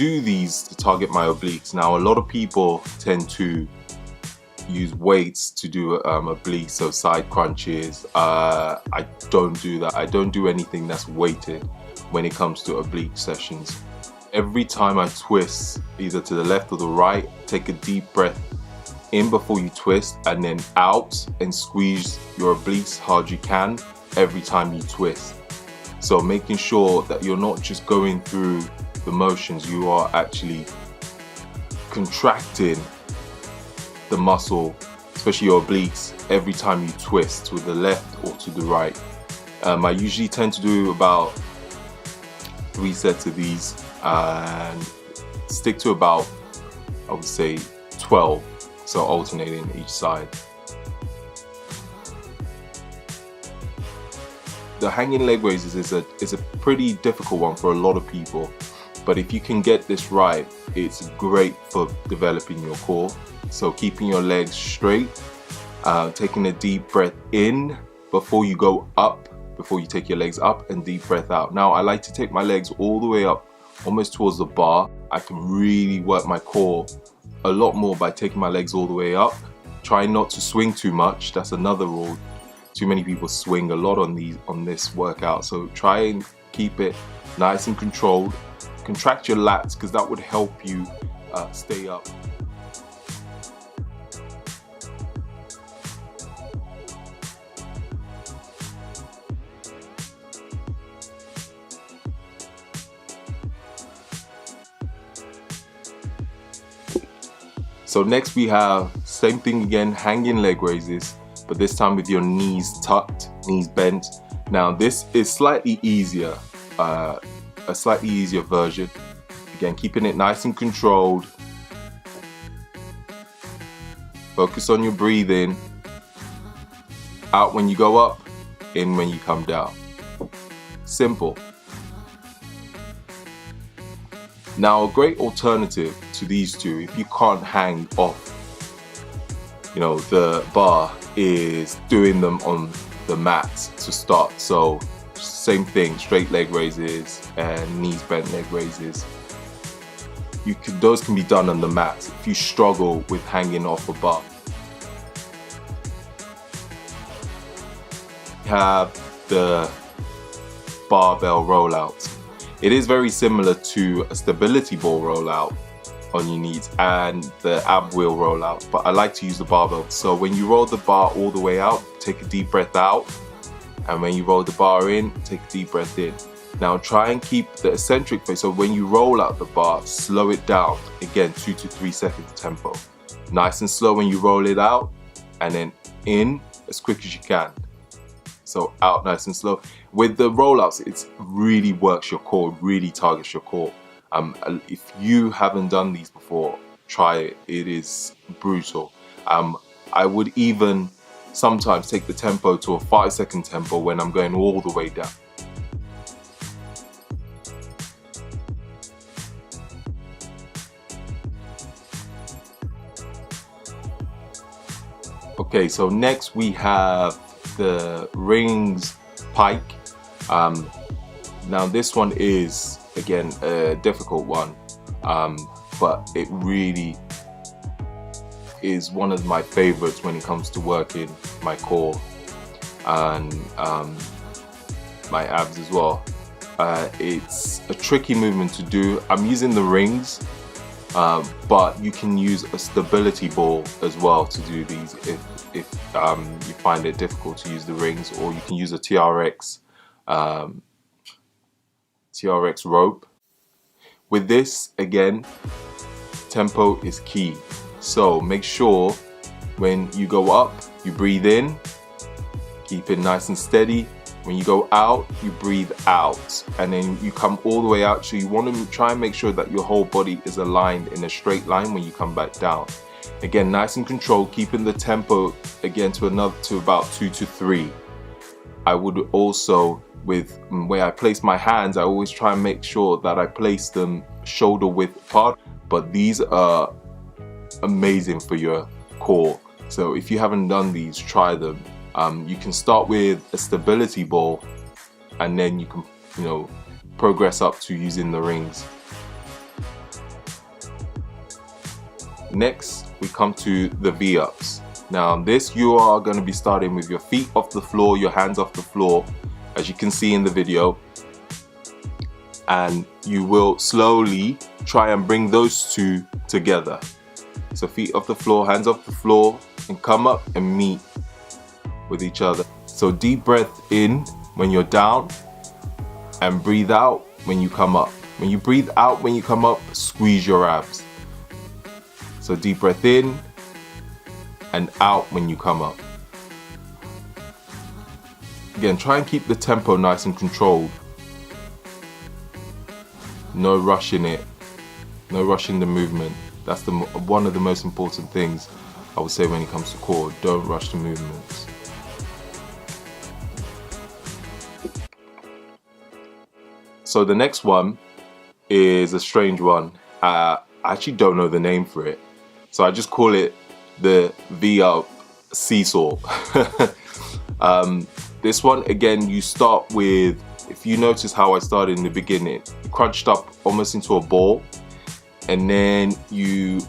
do these to target my obliques. Now, a lot of people tend to use weights to do obliques, so side crunches. I don't do that. I don't do anything that's weighted when it comes to oblique sessions. Every time I twist, either to the left or the right, take a deep breath in before you twist, and then out, and squeeze your obliques hard you can every time you twist. So making sure that you're not just going through the motions, you are actually contracting the muscle, especially your obliques, every time you twist to the left or to the right. I usually tend to do about 3 sets of these and stick to about, I would say, 12, so alternating each side. The hanging leg raises is a pretty difficult one for a lot of people, but if you can get this right, it's great for developing your core. So keeping your legs straight, taking a deep breath in before you go up, before you take your legs up, and deep breath out. Now, I like to take my legs all the way up, almost towards the bar. I can really work my core a lot more by taking my legs all the way up. Try not to swing too much. That's another rule. Too many people swing a lot on this workout. So try and keep it nice and controlled. Contract your lats, because that would help you stay up. So next we have, same thing again, hanging leg raises, but this time with your knees tucked, knees bent. Now this is slightly easier, a slightly easier version. Again, keeping it nice and controlled. Focus on your breathing. Out when you go up, in when you come down. Simple. Now, a great alternative to these two, if you can't hang off, the bar, is doing them on the mat to start. So same thing, straight leg raises and knees bent leg raises. Those can be done on the mat if you struggle with hanging off a bar. You have the barbell rollouts. It is very similar to a stability ball rollout on your knees and the ab wheel rollout, but I like to use the barbell. So when you roll the bar all the way out, take a deep breath out, and when you roll the bar in, take a deep breath in. Now try and keep the eccentric phase, so when you roll out the bar, slow it down. Again, 2 to 3 seconds tempo. Nice and slow when you roll it out, and then in as quick as you can. So out nice and slow. With the rollouts, it really works your core, really targets your core. If you haven't done these before, try it. It is brutal. I would even sometimes take the tempo to a 5-second tempo when I'm going all the way down. Okay, so next we have the rings pike. Now this one is, again, a difficult one, but it really is one of my favorites when it comes to working my core and my abs as well. It's a tricky movement to do. I'm using the rings, but you can use a stability ball as well to do these if you find it difficult to use the rings, or you can use a TRX rope. With this, again, tempo is key. So make sure when you go up, you breathe in, keep it nice and steady. When you go out, you breathe out, and then you come all the way out. So you want to try and make sure that your whole body is aligned in a straight line when you come back down. Again, nice and controlled, keeping the tempo again to about 2 to 3. I would also, with where I place my hands, I always try and make sure that I place them shoulder width apart. But these are amazing for your core. So if you haven't done these, try them. You can start with a stability ball, and then you can, progress up to using the rings. Next, we come to the V-ups. Now this, you are going to be starting with your feet off the floor, your hands off the floor, as you can see in the video. And you will slowly try and bring those two together. So feet off the floor, hands off the floor, and come up and meet with each other. So deep breath in when you're down and breathe out when you come up. When you breathe out when you come up, squeeze your abs. So deep breath in and out when you come up. Again, try and keep the tempo nice and controlled. No rushing it, no rushing the movement. That's one of the most important things I would say when it comes to core. Don't rush the movements. So the next one is a strange one. I actually don't know the name for it, so I just call it the V-up seesaw. This one, again, you start with, if you notice how I started in the beginning, crunched up almost into a ball, and then you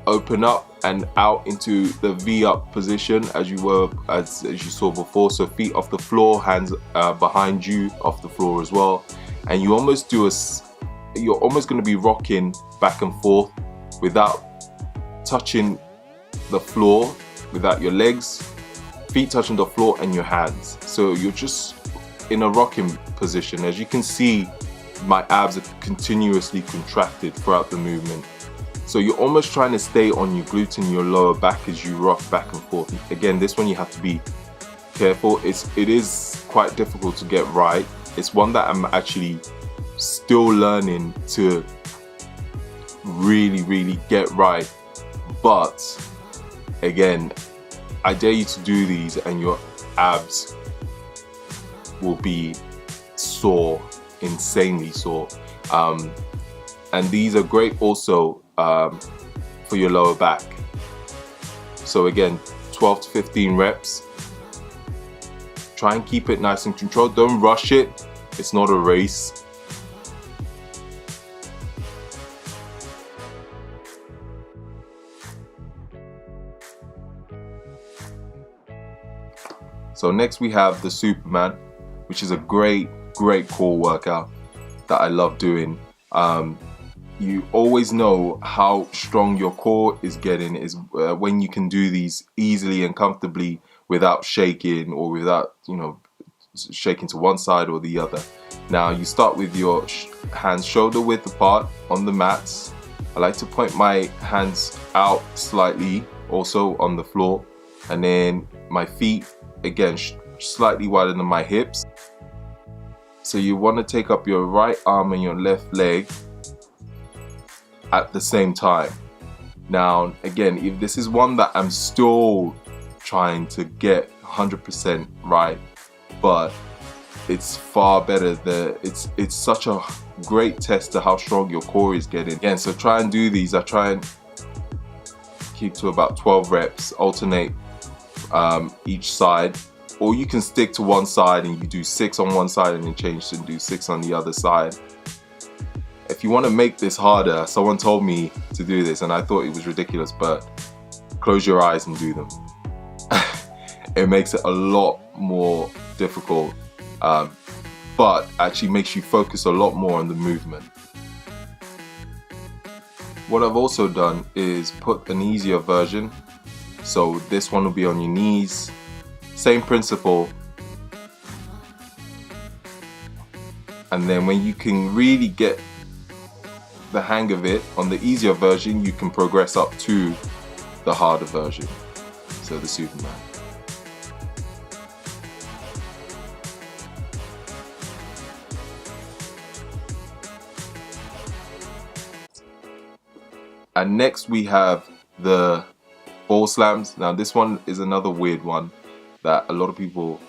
open up and out into the V-up position as you saw before. So feet off the floor, hands behind you off the floor as well, and you almost do you're almost going to be rocking back and forth without touching the floor, without your legs, feet touching the floor, and your hands. So you're just in a rocking position. As you can see, my abs are continuously contracted throughout the movement. So you're almost trying to stay on your glutes and your lower back as you rock back and forth. Again, this one you have to be careful. It is quite difficult to get right. It's one that I'm actually still learning to really get right. But again, I dare you to do these and your abs will be sore, insanely sore. And these are great also for your lower back. So again, 12 to 15 reps. Try and keep it nice and controlled. Don't rush it. It's not a race. So next we have the Superman, which is a great core workout that I love doing. You always know how strong your core is getting is when you can do these easily and comfortably without shaking, or without, you know, shaking to one side or the other. Now you start with your hands shoulder width apart on the mats. I like to point my hands out slightly also on the floor, and then my feet again slightly wider than my hips. So you want to take up your right arm and your left leg at the same time. Now again, if this is one that I'm still trying to get 100% right, but it's far better. It's such a great test to how strong your core is getting. Again, so try and do these. I try and keep to about 12 reps, alternate each side, or you can stick to one side and you do 6 on one side and then change to do 6 on the other side. If you want to make this harder, someone told me to do this and I thought it was ridiculous, but close your eyes and do them. It makes it a lot more difficult, but actually makes you focus a lot more on the movement. What I've also done is put an easier version. So this one will be on your knees, same principle. And then when you can really get the hang of it on the easier version, you can progress up to the harder version. So the Superman. And next we have the ball slams. Now this one is another weird one that a lot of people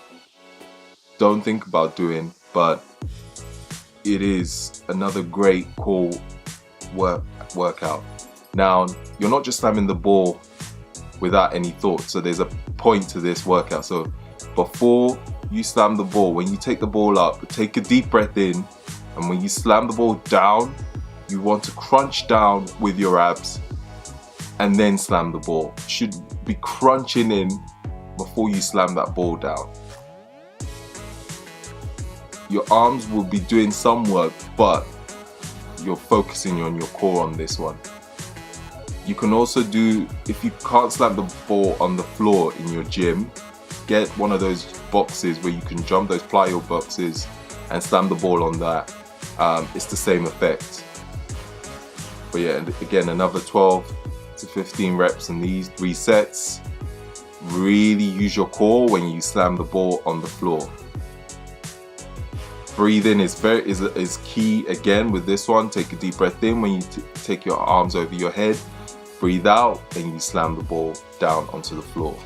don't think about doing, but it is another great core workout. Now you're not just slamming the ball without any thought, so there's a point to this workout. So before you slam the ball, when you take the ball up, take a deep breath in, and when you slam the ball down, you want to crunch down with your abs and then slam the ball. Should be crunching in before you slam that ball down. Your arms will be doing some work, but you're focusing on your core on this one. You can also do, if you can't slam the ball on the floor in your gym, get one of those boxes where you can jump, those plyo boxes, and slam the ball on that. It's the same effect. But yeah, again, another 12 to 15 reps in these 3 sets. Really use your core when you slam the ball on the floor. Breathing is key again with this one. Take a deep breath in when you take your arms over your head. Breathe out and you slam the ball down onto the floor.